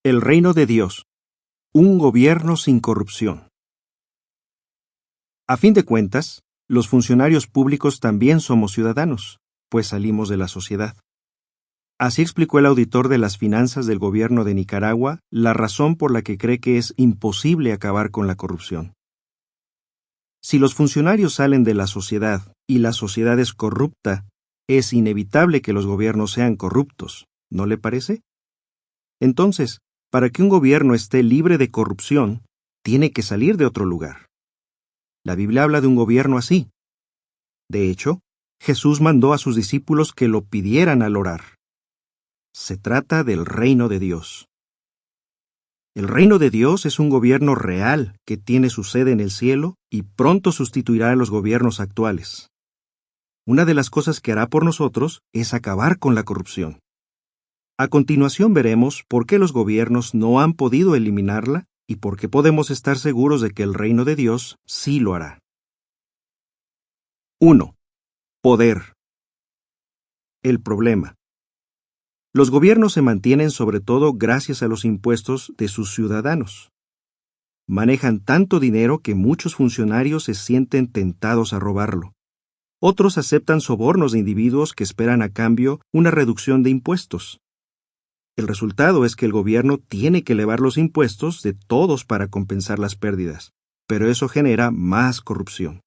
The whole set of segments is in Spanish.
El reino de Dios. Un gobierno sin corrupción. A fin de cuentas, los funcionarios públicos también somos ciudadanos, pues salimos de la sociedad. Así explicó el auditor de las finanzas del gobierno de Nicaragua la razón por la que cree que es imposible acabar con la corrupción. Si los funcionarios salen de la sociedad y la sociedad es corrupta, es inevitable que los gobiernos sean corruptos, ¿no le parece? Entonces, para que un gobierno esté libre de corrupción, tiene que salir de otro lugar. La Biblia habla de un gobierno así. De hecho, Jesús mandó a sus discípulos que lo pidieran al orar. Se trata del reino de Dios. El reino de Dios es un gobierno real que tiene su sede en el cielo y pronto sustituirá a los gobiernos actuales. Una de las cosas que hará por nosotros es acabar con la corrupción. A continuación veremos por qué los gobiernos no han podido eliminarla y por qué podemos estar seguros de que el reino de Dios sí lo hará. 1. Poder. El problema. Los gobiernos se mantienen sobre todo gracias a los impuestos de sus ciudadanos. Manejan tanto dinero que muchos funcionarios se sienten tentados a robarlo. Otros aceptan sobornos de individuos que esperan a cambio una reducción de impuestos. El resultado es que el gobierno tiene que elevar los impuestos de todos para compensar las pérdidas, pero eso genera más corrupción.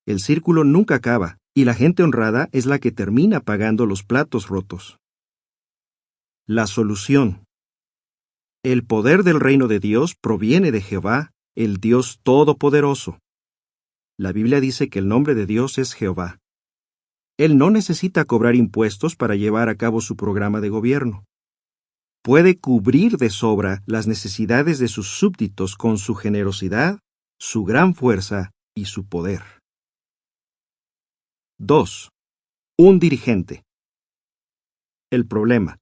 El círculo nunca acaba, y la gente honrada es la que termina pagando los platos rotos. La solución. El poder del reino de Dios proviene de Jehová, el Dios Todopoderoso. La Biblia dice que el nombre de Dios es Jehová. Él no necesita cobrar impuestos para llevar a cabo su programa de gobierno. Puede cubrir de sobra las necesidades de sus súbditos con su generosidad, su gran fuerza y su poder. 2. Un dirigente. El problema.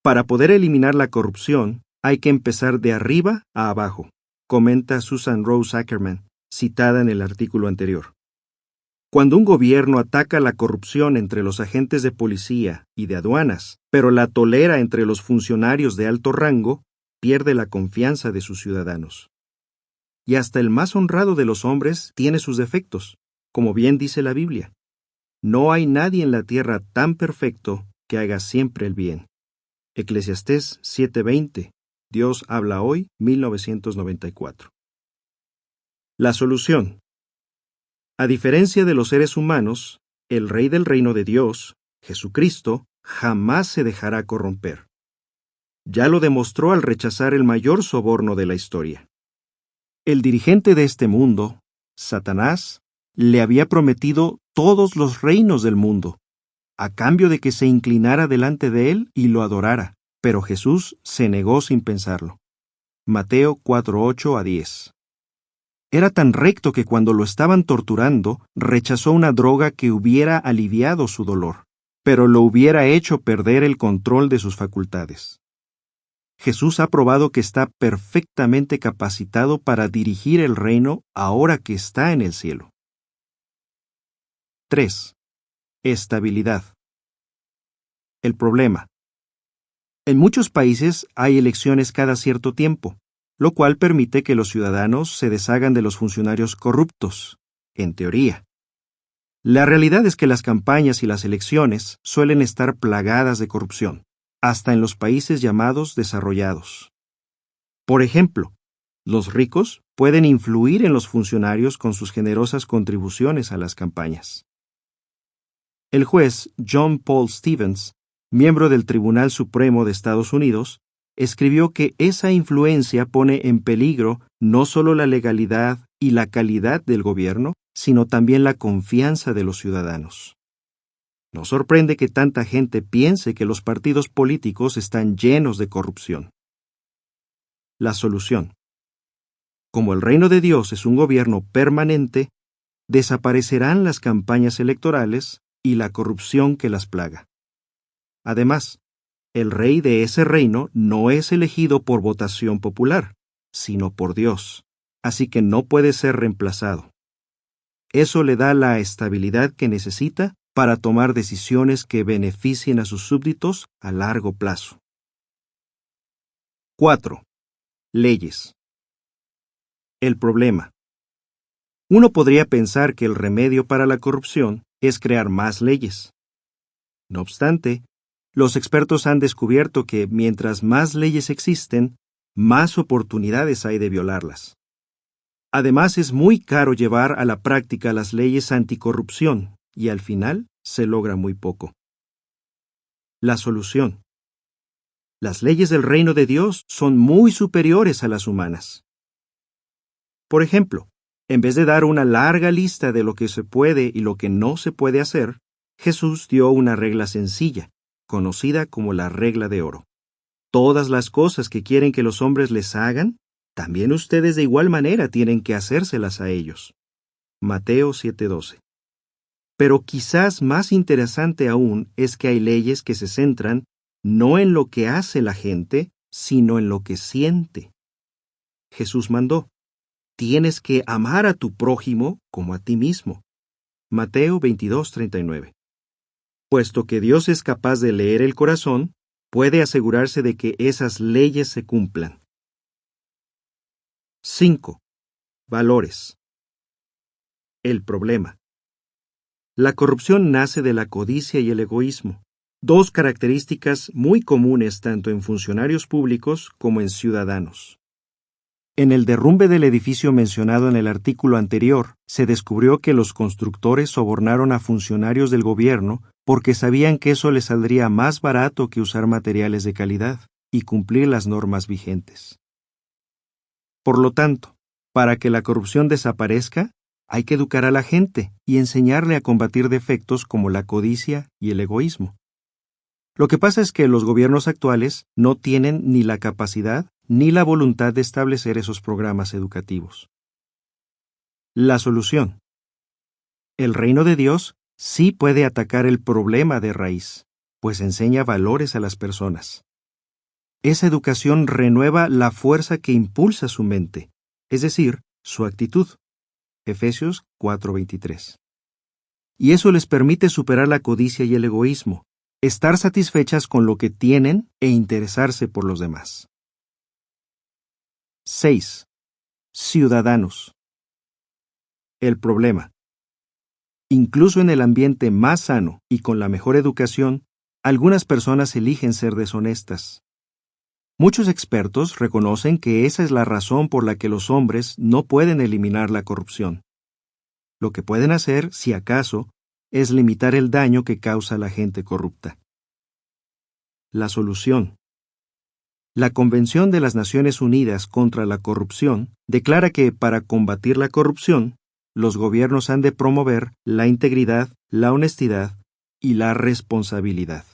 Para poder eliminar la corrupción, hay que empezar de arriba a abajo, comenta Susan Rose Ackerman, citada en el artículo anterior. Cuando un gobierno ataca la corrupción entre los agentes de policía y de aduanas, pero la tolera entre los funcionarios de alto rango, pierde la confianza de sus ciudadanos. Y hasta el más honrado de los hombres tiene sus defectos, como bien dice la Biblia. No hay nadie en la tierra tan perfecto que haga siempre el bien. Eclesiastés 7:20. Dios habla hoy, 1994. La solución. A diferencia de los seres humanos, el Rey del reino de Dios, Jesucristo, jamás se dejará corromper. Ya lo demostró al rechazar el mayor soborno de la historia. El dirigente de este mundo, Satanás, le había prometido todos los reinos del mundo, a cambio de que se inclinara delante de él y lo adorara, pero Jesús se negó sin pensarlo. Mateo 4:8-10. Era tan recto que cuando lo estaban torturando, rechazó una droga que hubiera aliviado su dolor, pero lo hubiera hecho perder el control de sus facultades. Jesús ha probado que está perfectamente capacitado para dirigir el reino ahora que está en el cielo. 3. Estabilidad. El problema. En muchos países hay elecciones cada cierto tiempo, lo cual permite que los ciudadanos se deshagan de los funcionarios corruptos, en teoría. La realidad es que las campañas y las elecciones suelen estar plagadas de corrupción, hasta en los países llamados desarrollados. Por ejemplo, los ricos pueden influir en los funcionarios con sus generosas contribuciones a las campañas. El juez John Paul Stevens, miembro del Tribunal Supremo de Estados Unidos, escribió que esa influencia pone en peligro no solo la legalidad y la calidad del gobierno, sino también la confianza de los ciudadanos. No sorprende que tanta gente piense que los partidos políticos están llenos de corrupción. La solución. Como el reino de Dios es un gobierno permanente, desaparecerán las campañas electorales y la corrupción que las plaga. Además, el rey de ese reino no es elegido por votación popular, sino por Dios, así que no puede ser reemplazado. Eso le da la estabilidad que necesita para tomar decisiones que beneficien a sus súbditos a largo plazo. 4. Leyes. El problema. Uno podría pensar que el remedio para la corrupción es crear más leyes. No obstante, los expertos han descubierto que mientras más leyes existen, más oportunidades hay de violarlas. Además, es muy caro llevar a la práctica las leyes anticorrupción y al final se logra muy poco. La solución. Las leyes del reino de Dios son muy superiores a las humanas. Por ejemplo, en vez de dar una larga lista de lo que se puede y lo que no se puede hacer, Jesús dio una regla sencilla, conocida como la regla de oro. Todas las cosas que quieren que los hombres les hagan, también ustedes de igual manera tienen que hacérselas a ellos. Mateo 7:12. Pero quizás más interesante aún es que hay leyes que se centran no en lo que hace la gente, sino en lo que siente. Jesús mandó: tienes que amar a tu prójimo como a ti mismo. Mateo 22:39. Puesto que Dios es capaz de leer el corazón, puede asegurarse de que esas leyes se cumplan. 5. Valores. El problema. La corrupción nace de la codicia y el egoísmo, dos características muy comunes tanto en funcionarios públicos como en ciudadanos. En el derrumbe del edificio mencionado en el artículo anterior, se descubrió que los constructores sobornaron a funcionarios del gobierno porque sabían que eso les saldría más barato que usar materiales de calidad y cumplir las normas vigentes. Por lo tanto, para que la corrupción desaparezca, hay que educar a la gente y enseñarle a combatir defectos como la codicia y el egoísmo. Lo que pasa es que los gobiernos actuales no tienen ni la capacidad ni la voluntad de establecer esos programas educativos. La solución. El reino de Dios sí puede atacar el problema de raíz, pues enseña valores a las personas. Esa educación renueva la fuerza que impulsa su mente, es decir, su actitud. Efesios 4:23. Y eso les permite superar la codicia y el egoísmo, estar satisfechas con lo que tienen e interesarse por los demás. 6. Ciudadanos. El problema. Incluso en el ambiente más sano y con la mejor educación, algunas personas eligen ser deshonestas. Muchos expertos reconocen que esa es la razón por la que los hombres no pueden eliminar la corrupción. Lo que pueden hacer, si acaso, es limitar el daño que causa la gente corrupta. La solución. La Convención de las Naciones Unidas contra la Corrupción declara que para combatir la corrupción, los gobiernos han de promover la integridad, la honestidad y la responsabilidad.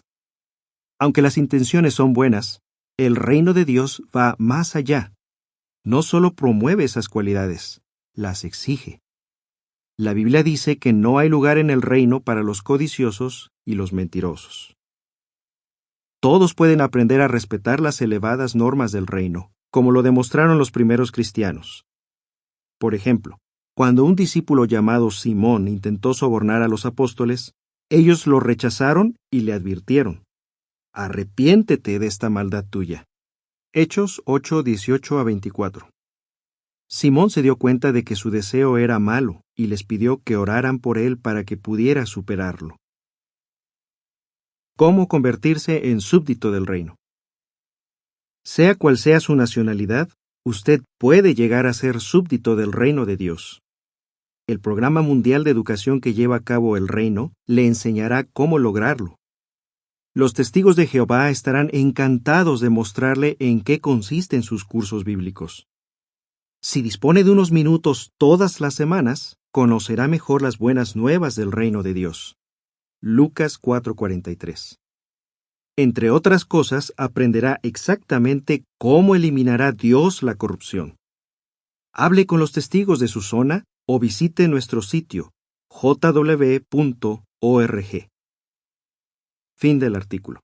Aunque las intenciones son buenas, el reino de Dios va más allá. No solo promueve esas cualidades, las exige. La Biblia dice que no hay lugar en el reino para los codiciosos y los mentirosos. Todos pueden aprender a respetar las elevadas normas del reino, como lo demostraron los primeros cristianos. Por ejemplo, cuando un discípulo llamado Simón intentó sobornar a los apóstoles, ellos lo rechazaron y le advirtieron: arrepiéntete de esta maldad tuya. Hechos 8:18-24. Simón se dio cuenta de que su deseo era malo y les pidió que oraran por él para que pudiera superarlo. ¿Cómo convertirse en súbdito del reino? Sea cual sea su nacionalidad, usted puede llegar a ser súbdito del reino de Dios. El Programa Mundial de Educación que lleva a cabo el reino le enseñará cómo lograrlo. Los testigos de Jehová estarán encantados de mostrarle en qué consisten sus cursos bíblicos. Si dispone de unos minutos todas las semanas, conocerá mejor las buenas nuevas del reino de Dios. Lucas 4:43. Entre otras cosas, aprenderá exactamente cómo eliminará Dios la corrupción. Hable con los testigos de su zona o visite nuestro sitio jw.org. Fin del artículo.